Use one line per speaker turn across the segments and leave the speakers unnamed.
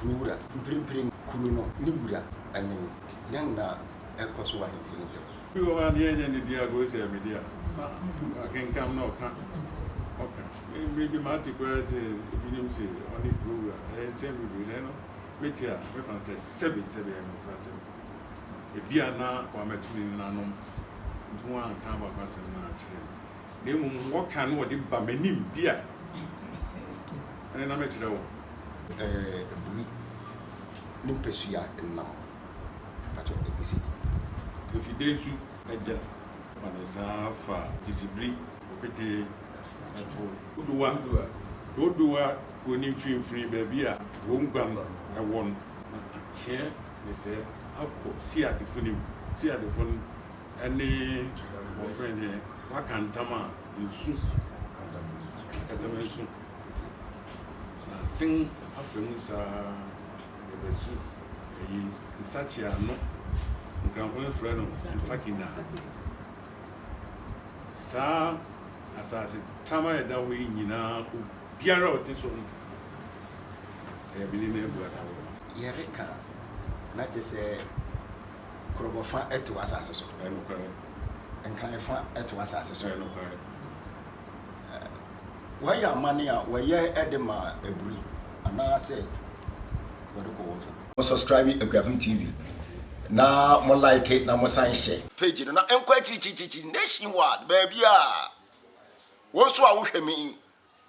Kunura, Imprim Kuruno, Nibura, and young now, Echoes one infinity.
You are the end of the 𝐂𝐴𝐧𝐶 media. I can come now. Okay. Maybe Marty Grass, if you say, only Kura, and send me, Metia, if I say 7 France. A Biana or Metrin Nanum, one come up as a natural. They won't walk on what it Bamenim, dear. And I met you.
Nimpesuya and now.
If you did so, I did. Vanessa, Disibri, Opete, Good do when you feel free, baby. Won't come. I won a chair. They say, I'll see at the phone, any friend here. What can Tama in soup? Catamason. Sing a famous the soup. In such a no. You can find a friend of Sakina. Sir, as I said, Tama that way, you know, Piero Tisson. I have been in a blood.
Yereka, not just a Crobofa at to us, I know correct. And can I find at to us, I know correct. Why are money out where ye Edema a breed? And now I say, what do you go subscribe to 𝐴𝐵𝐴Z𝐻 TV. Now, more like it, now more science share. Page, you know, I'm quite nationwide, baby. Once I wish me,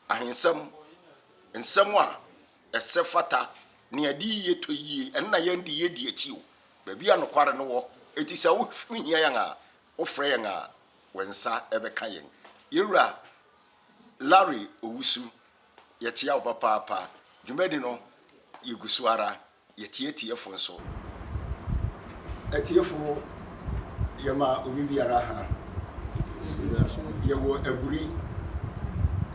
I in someone, a sefata, near D to ye, and I end the year you. Baby, I'm no quarter no. It is a wish me younger, or frayanga, when sa ever caying. Ira Larry Owusu, yet ya papa, you made no, you guswara, yet ye for so. A tearful Yama Ubiaraha. You were a breed.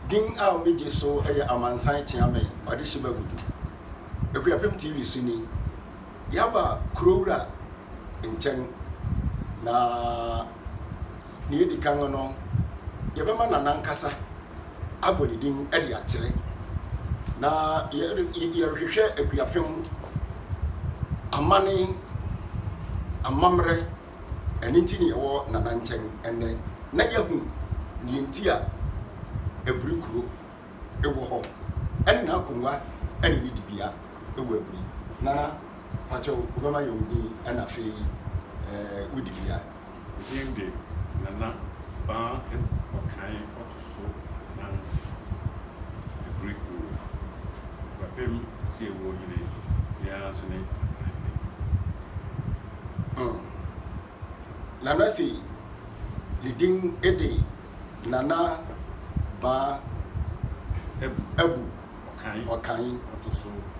Ding our major so a man sign Tiame, or the Shibagudu. A 𝐴𝐵𝐴Z𝐻 TV Sunni Yaba Krura in Chen na near the Kangono Yabaman and Nankasa Aboli Ding Ediatele. Na you share a 𝐴𝐵𝐴Z𝐻 a money. A mamre and intini or nanancheng and then Nayabu Nintia a bricru a woho and now Kunga and Vidibia a webri Nana Pacho Goma Yondi and a fee Widibia.
Again, day Nana Bar and Okai Otoso and a bricru. Wapim see a woman in Yasane. Nana si leading Ede Nana Ba Ebu Okai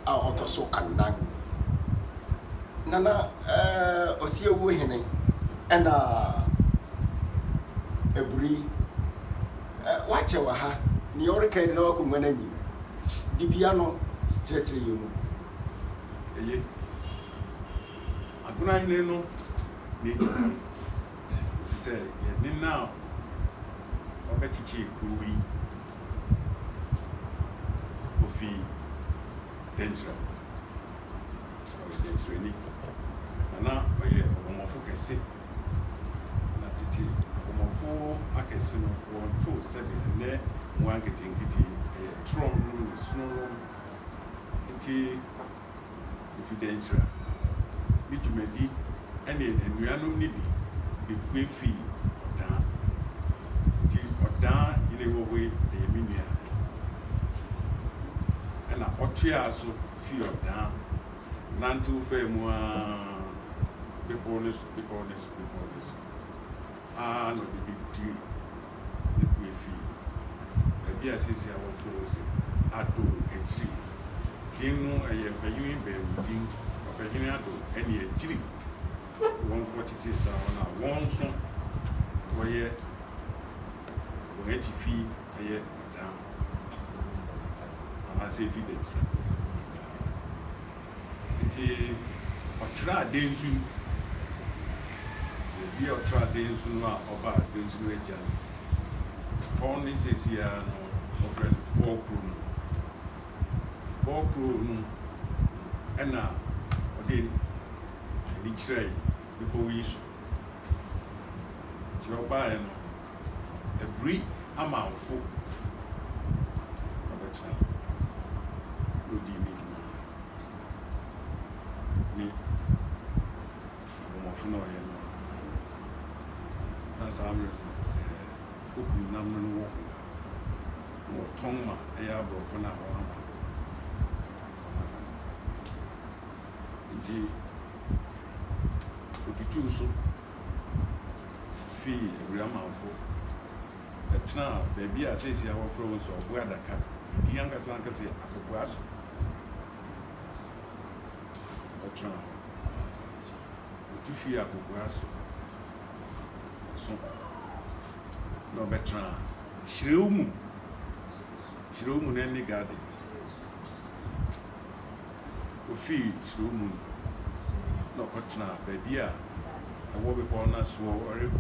Otoso and Nang Nana Osia Wuhene and Ebri watch our ha Niorca no Kumanani Dibiano Church you. I know. Say, now, or Betty Kruby Kofi Dentra or Dentrani. And now, I am focus. Not to take a Akasino 1 2 7 and there, one getting a tron, snow, and Kofi Dentra. Which may be any and we are no need be quick fee or down in a way a minia and a potria so fear down none too fair more be bonus ah no the big deal the quick fee the beer says I will force it I do a tree ding I am paying ding or paying any a tree. Once what it is, once where we fee a year down. And I say, feed it. It a try days soon. The beer try days soon or about days later. Only says here, no, friend, Ball crew. ɛna ɔde ani kyerɛ bepɔ yi so nti ɔbaeɛ no abiri amanfo ɔbɛtena ɔdi ne dwuma ne abɔmmɔfo na ɔyɛ no na saa mmerɛ no sɛ okum nam no wɔ ho a wɔtɔn ma ɛyɛ aborɔfo no a wɔama nti otutu so fii abiri amanfo ɛtena baabi a seesi a wɔfrɛ wo sɛ ɔbo adaka ɛdi ankasa ankasa akokoa so ɔtena hɔ ɔtu fii akokoa so ɛso na ɔbɛtena hyerɛw mu na ɛne gardens ofii hyerɛw mu na ɔkɔtena baabi a ɛwɔ bepɔ no soɔ ɔrekɔ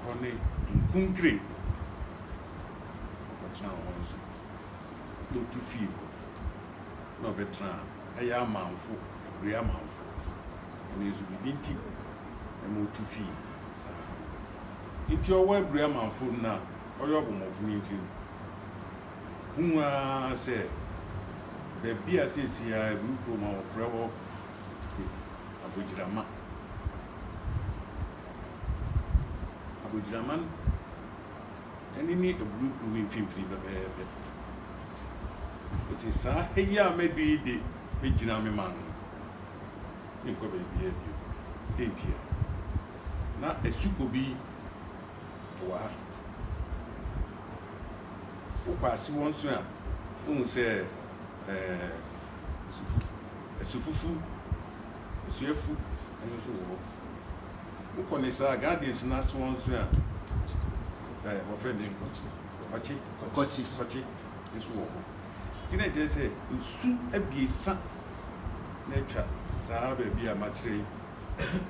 hɔ ne nkunkire ɔkɔtena hɔ nso na ɔtu fii hɔ na ɔbɛtena ɛyɛ amanfo abiri amanfo ɛno nso biribi nti ɛma ɔtu fii saa nti ɔwɔ abiri amanfo no a ɔyɛ ɔbɔmmɔfo no nti hu ara sɛ baabi a seesi a abiri kurom a wɔfrɛ hɔ te abogyirama no ɛne ne abiri kuro mfimfini bɛbɛɛbɛ ɔsi saa ɛyi a mɛdu yi de bɛgyina me ma no menkɔ baabia bio dentia na 𝐬𝐴𝐧𝐞𝐫 wɔ ha wokɔ ase wɔn so a wohu sɛ asufufu asuafu ɛno nso wɔ hɔ wokɔ ne saa gardens no ase wɔn so a wɔfrɛ ne kɔkye nso wɔ hɔ nti na ɛkyerɛ sɛ nsu abiesa na atwa saa baabi a makyerɛ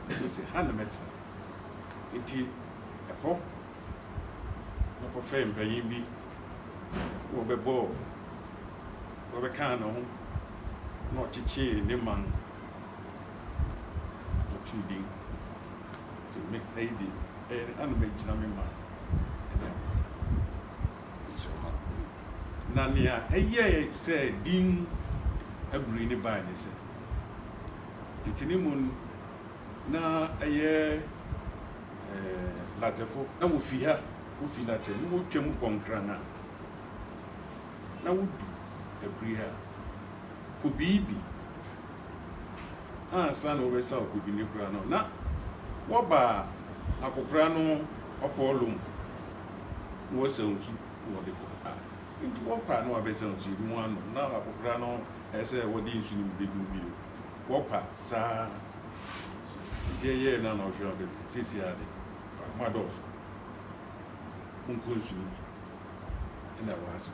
yi sɛ ha na mɛtena nti ɛhɔ na kɔfrɛ mpanyin bi wɔbɛkaa ne ho na ɔkyekyee ne man ɔtoo din nti me ɛyi de ana mɛgyina me man na nea ɛyɛ sɛ din abiri ne baa ne sɛ tete ne mu na ɛyɛ latɛfo na wofi ha wofi latɛ ne wotwam kɔnkran a na wodu abiri ha 𝐀𝐫 bi ansa na wɔbɛsa 𝐀𝐫 ne kura no na wɔba akokora no ɔpɔɔlom na wɔsa nsu na wɔde kɔ nti wɔkɔ a na wɔbɛsa nsu mu ano na akokora no ɛsɛ wɔde nsu no bɛgu bio wɔkɔ saa nti ɛyɛ na ɔhwɛ ɔbɛ sisi ade madɔso nkɔ nsu no bi ɛna wɔasa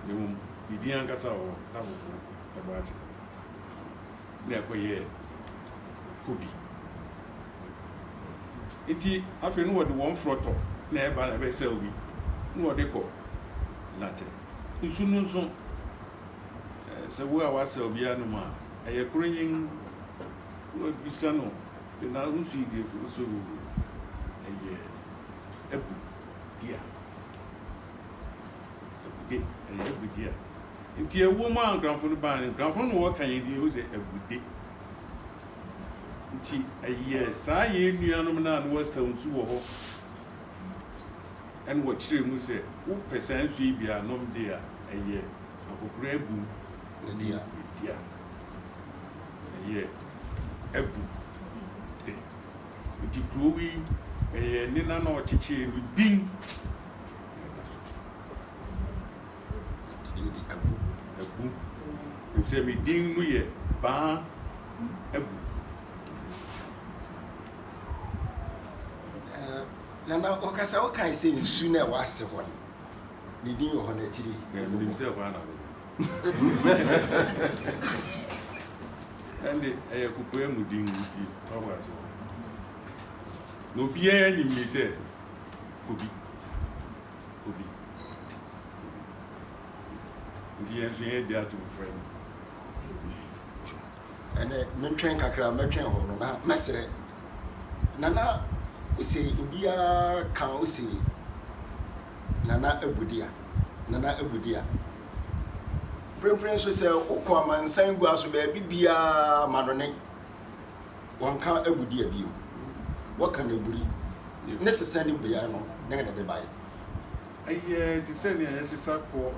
ne mu bidi ankasa wɔ na foforɔ ɛbɔ akyɛ na ɛkɔyɛ 𝐀𝐫 nti afei no wɔde wɔn frɔtɔ na ɛba na ɛbɛsɛ obi na wɔde kɔ latɛ nsu no nso sɛ wo a wasa obi anom a ɛyɛ koronyin na wɔbisa no sɛ na nsu yi deɛ so ɛyɛ abu dia abude ɛyɛ abudia nti ɛwo ma nkranfo no baa ne nkranfo no wɔka yɛ din wo sɛ abude nti ɛyɛ saa yɛ nuanom na wɔsa nsu wɔ hɔ ɛne wɔkyerɛ mu sɛ wopɛ saa nsu yi bi anom de a ɛyɛ akokora abu dia ɛyɛ abu de nti kuro yi ɛyɛ nena na ɔkyekyee no din abu sɛ me din no yɛ baa abu
nana ɔkasa wokae sɛ nsu na ɛwɔ ase hɔ no ne din wɔ hɔ no akyiri
menim sɛ hɔ ana ɛnde ɛyɛ kokoa mu din nti tɔwɔ ase hɔ na obiara nim ni sɛ 𝐀𝐫 nti yɛn nso yɛn de ato frɛ no
and mentwɛn kakra mɛtwɛn hɔ no na mɛsrɛ nana wosi obia kan wosi nana abudia prempren so sɛ wokɔ amansan gu aso baabi biara ma no ne wanka abudia bi mu waka na buri ne sesa ne bia no ne ngada de bae
ayɛ te sɛ ne yɛsesa kɔ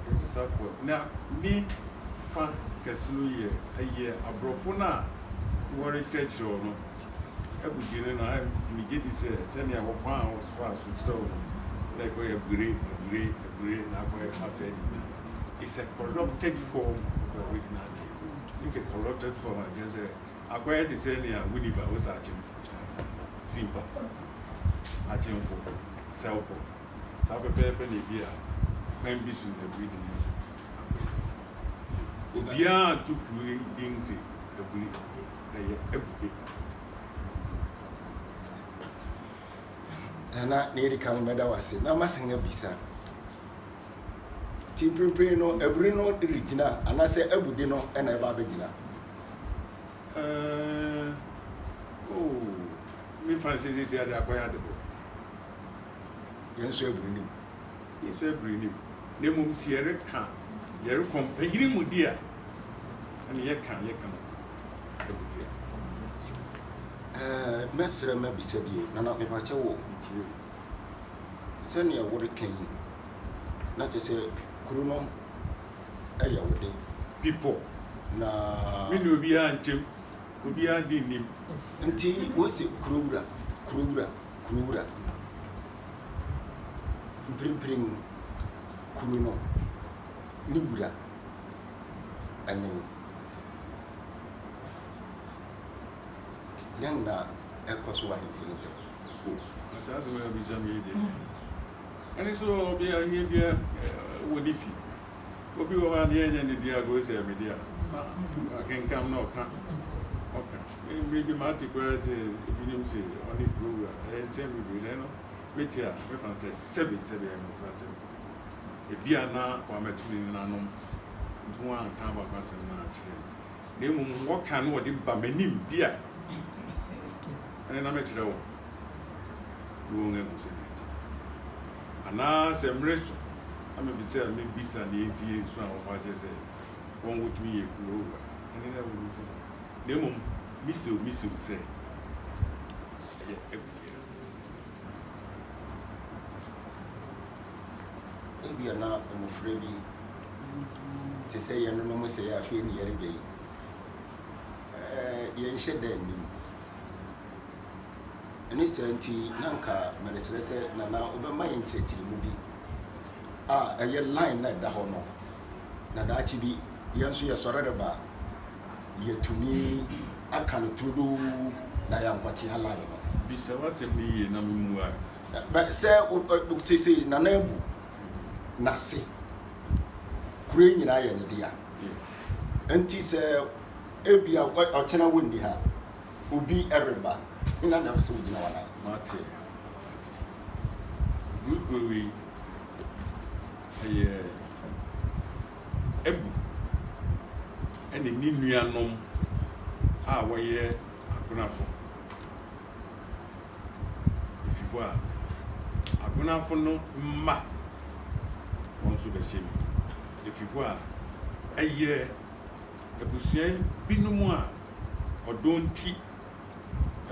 na ni fa kɛsino yɛ ayɛ aborɔfo no a wɔre kyerɛkyerɛ wɔ no abudi ne na megye di sɛ sɛnea wɔkwan a wɔfa so kyerɛ wɔ no na ɛkɔyɛ bure na akɔyɛ fa sɛ adi it's a corrupted form of the original name. It's a corrupted form, I guess. Acquired to say near Winniba was Achimfo. Simple. Achimfo. Selfo. Sabape Nebia. Ambition the breeding use. Ubia to create things the breed. They are
Nana near come medawasi. Now must a bisa. Timprimpri no ebri no regina anase abudi no na eba begina
me Francis is here acquired the book
yenso ebri nim
ne mum siere ka yere kompanyiri mudia na ye kan abudia
mesre ma bisa bio nana me pache wo tire sene ya wori kan na te se Kuruno ayawde
people
na
me no bia antem obia di nim
nti wo se kurowura mprimprim kuruno ni wura anen yang na ekoso wa infinite
asase we bi jam yede ani so obia here bia wodifi obi wo ha ne enya ne dia go se me dia akenkam na oka me bi mati kwa se ebinim se oni program se me bi no metia me fan se sebe no frase e bia na kwa metuni na nom ntu an kan ba kwa se na akire ne mum wo kan wo de ba manim dia ene na me kire wo nge mo se ana se mresu I'm a bizarre, maybe Bisa, the ATA, so I just one would be a clover. And then I would say, Nemo, Miss you say,
maybe you're not a free to say, you know, say, I feel near a gay. You shed them. And it's anti Nanka, Marisla said, Nana, over my initiative will be. A line like the honor. Nadachi be Yansu Yasoraba. Ye to me, I can to do Nayam Quatia line.
Bisa was a me and I'm
but say, would say, Nanebu Nasi Green in Iron, dear. And tis a Ebia what Ochena windy her would be everybody in another so you know,
Marty. Good movie. Ebu ene ni nuanom a woye agunafo ifibo a agunafo no mma wonso be hyem ifibo a eye ebusua binumu a odonti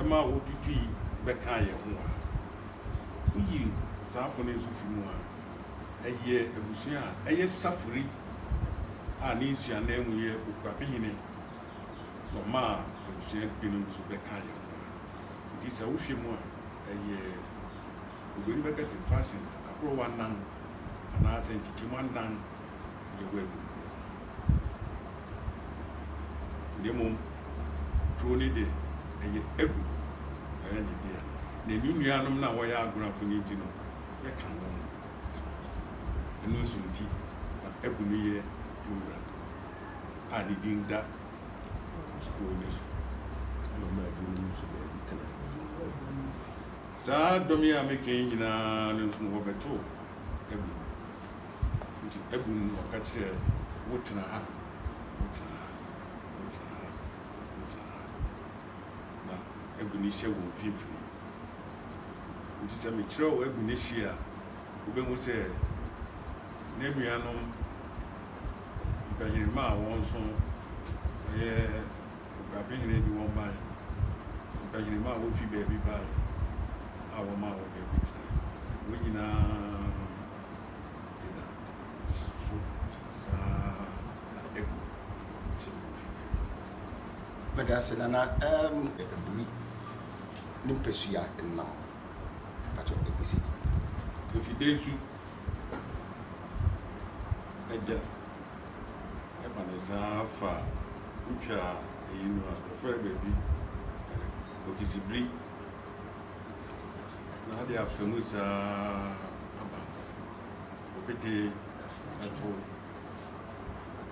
ema wotutu beka ye ho a uyi saafo ne sufimu a eye ebusua eye safuri a ni nsua na emu ye okwabehine no ma ebusua binum so beka ye nti sa wohwemu a eye obeni beka se fashions akro wanan ana se ntitimu anan ye webu demo kroni de eye ebu eye ne dia na nuanom na wo ya agorafo ni ti no ye kan no enu sunti na ebu ni ye program a di dinda kroni so
no ma ebu ni so be itena
sa domi a meke nyina no so wo beto ebu nti ebu no ka kire wotena ha egunihye wɔ mfimfini nti sɛ mekyerɛ wɔ egunihye a wobɛhu sɛ ne nuanom mpanyinima a wɔn nso ɛyɛ ɔbabehene di wɔn ban mpanyinima a wofi baabi ban a wɔn ma wɔn baabi tena wɔn nyinaa ɛda so saa na egu sɛ wɔn mfimfini.
Medase nana eburi ne mpɛsua nnam patro ekusi
efide nsu ɛgya ɛba ne saa fa utwa eyi no a ɔfrɛ baabi okisibiri na ade afa mu saa aba obete ɛto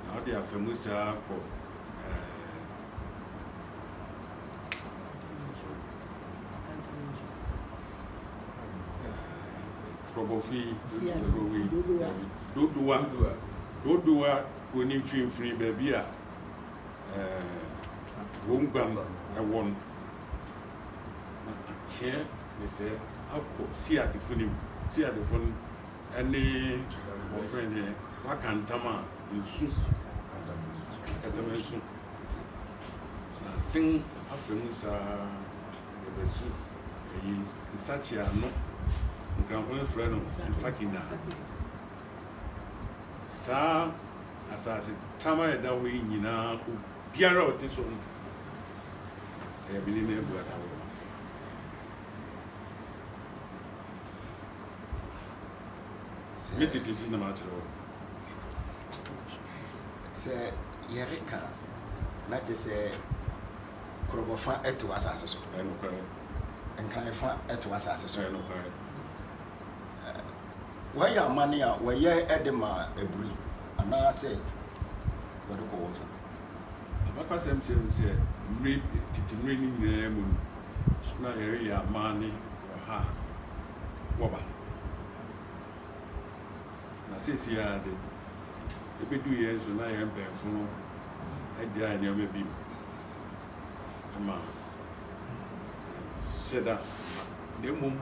na ade afa mu saa kɔ Probofi, Dodoa, koni mfimfini baabi a wonguan ɛwɔ na akyɛ ne sɛ akɔ siadefo nim siadefo no ɛne wɔfrɛ ne waka ntam a nsu katama nsu na sen afa mu saa ɛbɛsu ɛyi nsakyea no nkrankɔne frɛ no nsakina saa asase tama ɛda hɔ yi nyinaa obiara a ɔte so no ɛyɛ bini na ebu ada hɔ me tete si na ma kyerɛ hɔ
sɛ yɛreka na kyerɛ sɛ korɔbɔfa ɛto asase so
ɛnokware
nkranfa ɛto asase so
ɛnokware
wɔyɛ amane a wɔyɛ ɛde ma eburi anaasɛ wɔde kɔ wɔn so
abakasɛm kyerɛ sɛ mmere tete mmere no nyinaa mu na yɛreyɛ amane wɔ ha wɔba na sɛsi a de ebedu yɛn so na yɛn mpɛnfo no agyaa nneɛma bi mu ama hyɛda na mmom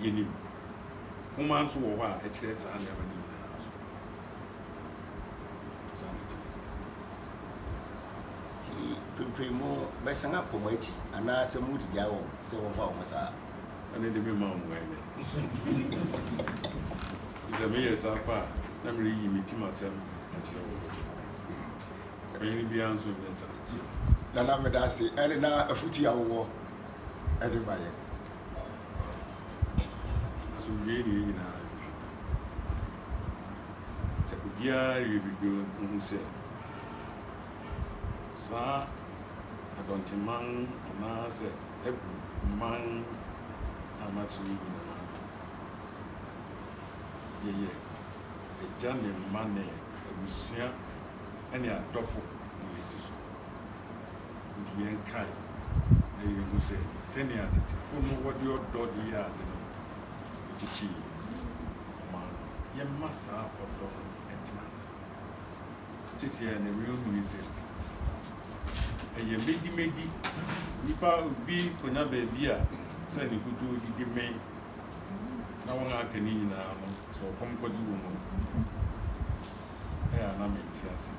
yɛnim homa nso wɔ hɔ a ɛkyerɛ saa nneɛma no nyinaa so saa na ɛkyerɛ
ti pimpin mu bɛsan akɔ mo akyi anaasɛ mu de gya wɔn sɛ wɔmfa wɔn saa
ɛne de mema wɔn ɛnɛ sɛ meyɛ saa pa a na mereyi me tim asɛm akyerɛ wɔ ɔyene biara nso nyɛ saa
nana medase ɛne na afutu a wowɔ ɛde ma yɛn
asomdwee ne nyinaa sɛ obiara yɛ bibio ho sɛ saa adɔnteman anaasɛ abu man amakyere nyinaa yɛyɛ agya ne mma ne abusua ne adɔfo ne yɛti so nti yɛnkae na yɛhu sɛ sɛnea atetefo no wɔde ɔdɔ de yɛ ade no ɛkyikyi ɔma no yɛmma saa ɔdɔ no ɛtena ase sɛsiɛ na ɛrehunu sɛ ɛyɛ medi nipa obi konya baabi a sɛ ne kutuo didi me na wɔn aka ne nyinaa no sɛ ɔkɔm kɔgye wɔ mu ɛyɛ ana mente ase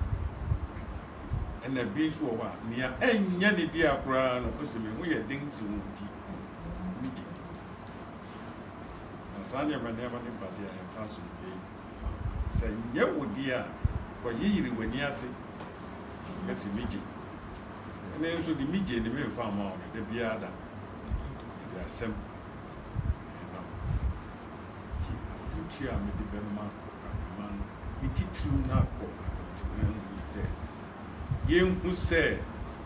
ɛna bi nso wɔ hɔ a nea ɛnyɛ ne di akoraa no ɔsɛ me ho yɛ den si ho nti ne gye na saa nneɛma ne bade a yɛmfa so bi fa sɛ nyɛ wo di a kɔyeyiri w'ani ase ɛsɛ me gye ɛne nso de me gye ne memfa ama wo no da biara da ɛde asɛm ɛnam nti afotu a mede bɛma kakoma no ne titiriw no akɔ adɔntemna mu ne sɛ yɛnhu sɛ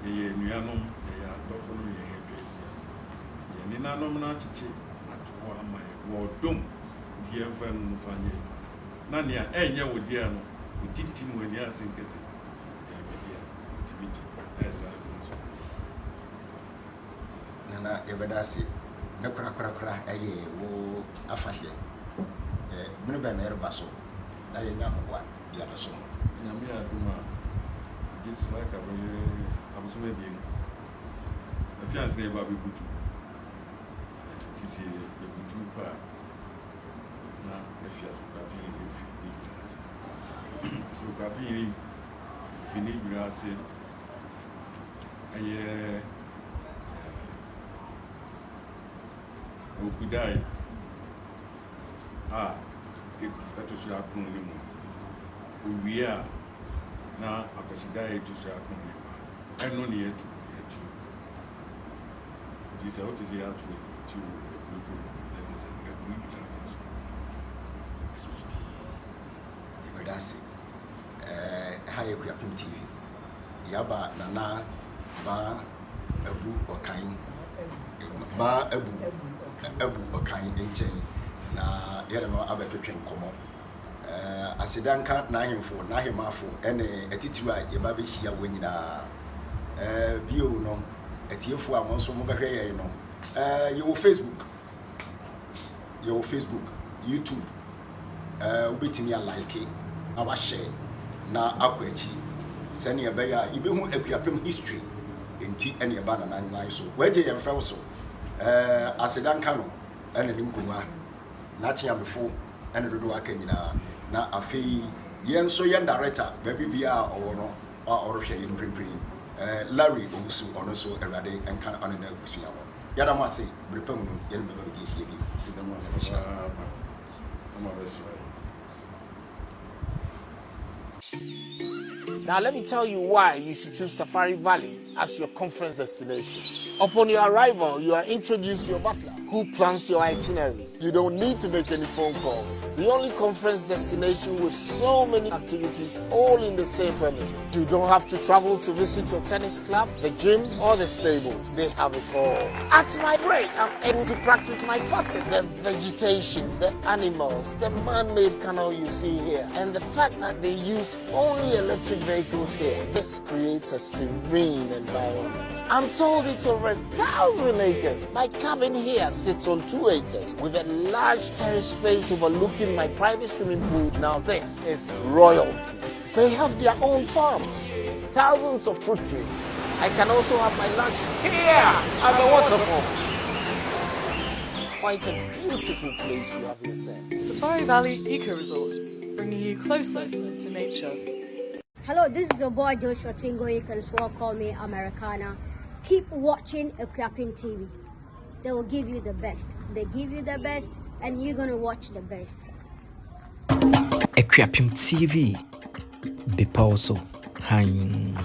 yɛyɛ anuanom yɛyɛ adɔfo no yɛyɛ adwasia yɛ nenanom no akyekye ato hɔ ama yɛ wɔ dom nti yɛmfa no mfa nyɛ adwuma na nea ɛnyɛ wɔ dea no ɔtintim w'ani ase nkɛ sɛ ɛyɛ medea ɛmi gye ɛyɛ saa mfa so
nana yɛbɛda ase ne korakorakora ɛyɛ wo afahyɛ mene bɛn na ɛreba so na yɛnya ahoboa yɛde so
nyame adom a gye saa ka bɛyɛ abosom abien fiance neighbor be butu. This is a butu pa. Na fiance papi fini grass. So papi fini grass. Aye okudai. That was your acronym. We are now a consider to say acronym. And no need to get you. This out is here to that is a good
𝐓𝐴𝐳 𝐻𝐻 TV. Yaba Nana Ba Abu Okan Ba Abu Okan Nchen na yɛrɛ no abɛtwetwe nkɔmmɔ asidanka n'ahemfo n'ahemafo ɛne atitiw a yɛba bɛhyia wɔ nyinaa bio no atiefo a mo nso mo bɛhwɛ yɛn no yɛwɔ Facebook YouTube wobɛtumi a like na wahyɛ na akɔ akyi sɛnea ɛbɛyɛ a yɛbɛhu akuapem history enti ɛne ɛba na nan so wɔagye yɛn fɛw so asidanka no ɛne ne nkonnwa Natia before and the do Akanyina. Now, a fee, yen so yen director, baby bia or no, or share in print. Larry also, also a rade and can on a negotiation. Yadamasi, Bripum, yen baby here.
Some of us,
Now let me tell you why you should choose Safari Valley as your conference destination. Upon your arrival, you are introduced to your butler, who plans your itinerary. You don't need to make any phone calls. The only conference destination with so many activities all in the same premises. You don't have to travel to visit your tennis club, the gym, or the stables. They have it all. At my break, I'm able to practice my putting. The vegetation, the animals, the man-made canal you see here, and the fact that they used only electric vehicles here. This creates a serene environment. I'm told it's over 1,000 acres. My cabin here sits on 2 acres with a large terrace space overlooking my private swimming pool. Now this is royalty. They have their own farms, thousands of fruit trees. I can also have my lunch here at the waterfall. Quite a beautiful place you have here, sir.
Safari Valley Eco Resort, bringing you closer to nature.
Hello, this is your boy Joshua Tingo. You can as well call me Americana. Keep watching 𝐴𝐻 TV. They will give you the best. They give you the best, and you're gonna watch the best.
𝐴𝐻 TV. Be also hang.